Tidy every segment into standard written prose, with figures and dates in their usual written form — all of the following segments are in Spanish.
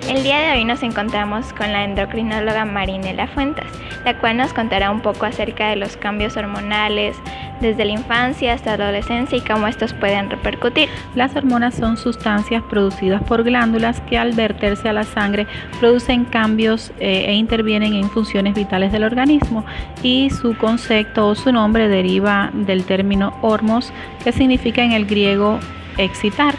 El día de hoy nos encontramos con la endocrinóloga Marinela Fuentes, la cual nos contará un poco acerca de los cambios hormonales desde la infancia hasta la adolescencia y cómo estos pueden repercutir. Las hormonas son sustancias producidas por glándulas que al verterse a la sangre producen cambios e intervienen en funciones vitales del organismo, y su concepto o su nombre deriva del término hormos, que significa en el griego excitar.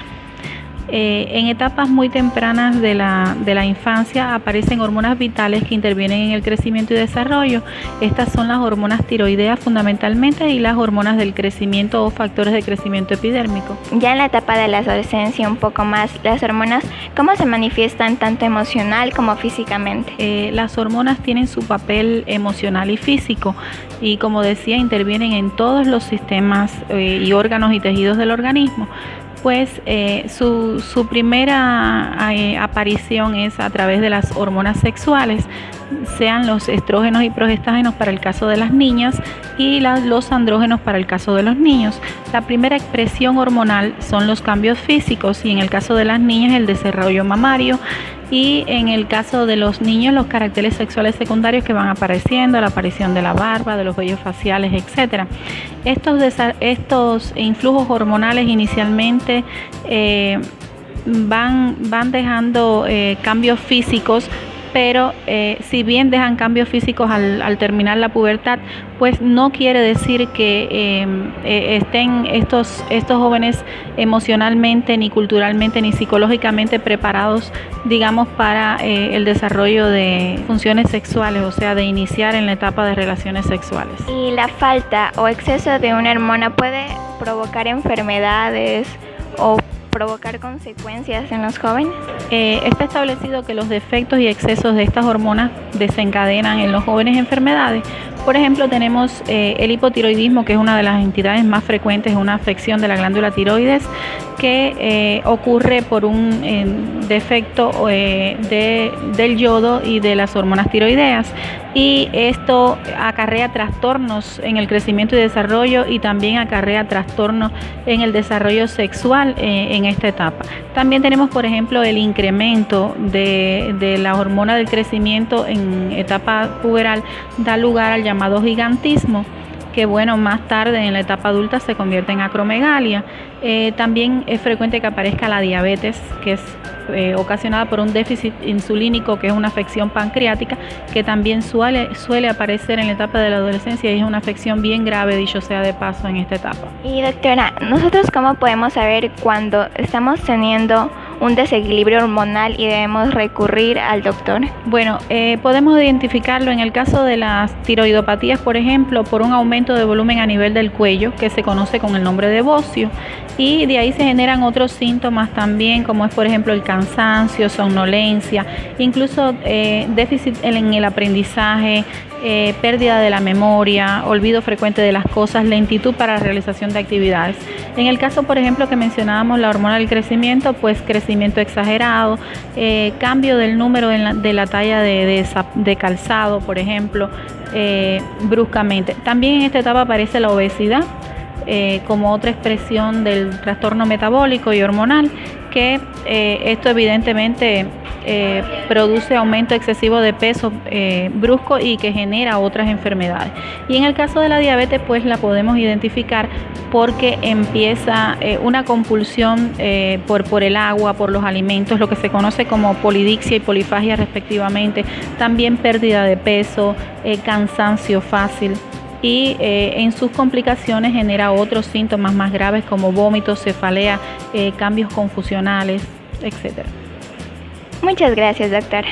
En etapas muy tempranas de la infancia aparecen hormonas vitales que intervienen en el crecimiento y desarrollo. Estas son las hormonas tiroideas fundamentalmente y las hormonas del crecimiento o factores de crecimiento epidérmico. Ya en la etapa de la adolescencia un poco más, las hormonas, ¿cómo se manifiestan tanto emocional como físicamente? Las hormonas tienen su papel emocional y físico y, como decía, intervienen en todos los sistemas y órganos y tejidos del organismo. Pues su primera aparición es a través de las hormonas sexuales, sean los estrógenos y progestágenos para el caso de las niñas y los andrógenos para el caso de los niños. La primera expresión hormonal son los cambios físicos, y en el caso de las niñas el desarrollo mamario, y en el caso de los niños los caracteres sexuales secundarios que van apareciendo, la aparición de la barba, de los vellos faciales, etc. Estos influjos hormonales inicialmente van dejando cambios físicos, pero si bien dejan cambios físicos al terminar la pubertad, pues no quiere decir que estén estos jóvenes emocionalmente, ni culturalmente, ni psicológicamente preparados, digamos, para el desarrollo de funciones sexuales, o sea, de iniciar en la etapa de relaciones sexuales. ¿Y la falta o exceso de una hormona puede provocar enfermedades o provocar consecuencias en los jóvenes? Está establecido que los defectos y excesos de estas hormonas desencadenan en los jóvenes enfermedades. Por ejemplo, tenemos el hipotiroidismo, que es una de las entidades más frecuentes, una afección de la glándula tiroides que ocurre por un defecto del yodo y de las hormonas tiroideas, y esto acarrea trastornos en el crecimiento y desarrollo, y también acarrea trastornos en el desarrollo sexual en esta etapa. También tenemos, por ejemplo, el incremento de la hormona del crecimiento en etapa puberal, da lugar al llamado gigantismo, que más tarde en la etapa adulta se convierte en acromegalia. También es frecuente que aparezca la diabetes, que es ocasionada por un déficit insulínico, que es una afección pancreática, que también suele aparecer en la etapa de la adolescencia, y es una afección bien grave, dicho sea de paso, en esta etapa. Y doctora, ¿nosotros cómo podemos saber cuando estamos teniendo un desequilibrio hormonal y debemos recurrir al doctor? Bueno, podemos identificarlo en el caso de las tiroidopatías, por ejemplo, por un aumento de volumen a nivel del cuello, que se conoce con el nombre de bocio, y de ahí se generan otros síntomas también, como es, por ejemplo, el cansancio, somnolencia, incluso déficit en el aprendizaje, pérdida de la memoria, olvido frecuente de las cosas, lentitud para la realización de actividades. En el caso, por ejemplo, que mencionábamos la hormona del crecimiento, pues crecimiento exagerado, cambio del número de la talla de calzado, por ejemplo, bruscamente. También en esta etapa aparece la obesidad como otra expresión del trastorno metabólico y hormonal, que esto evidentemente produce aumento excesivo de peso brusco y que genera otras enfermedades. Y en el caso de la diabetes, pues la podemos identificar porque empieza una compulsión por el agua, por los alimentos, lo que se conoce como polidixia y polifagia respectivamente, también pérdida de peso, cansancio fácil, y en sus complicaciones genera otros síntomas más graves como vómitos, cefalea, cambios confusionales, etc. Muchas gracias, doctora.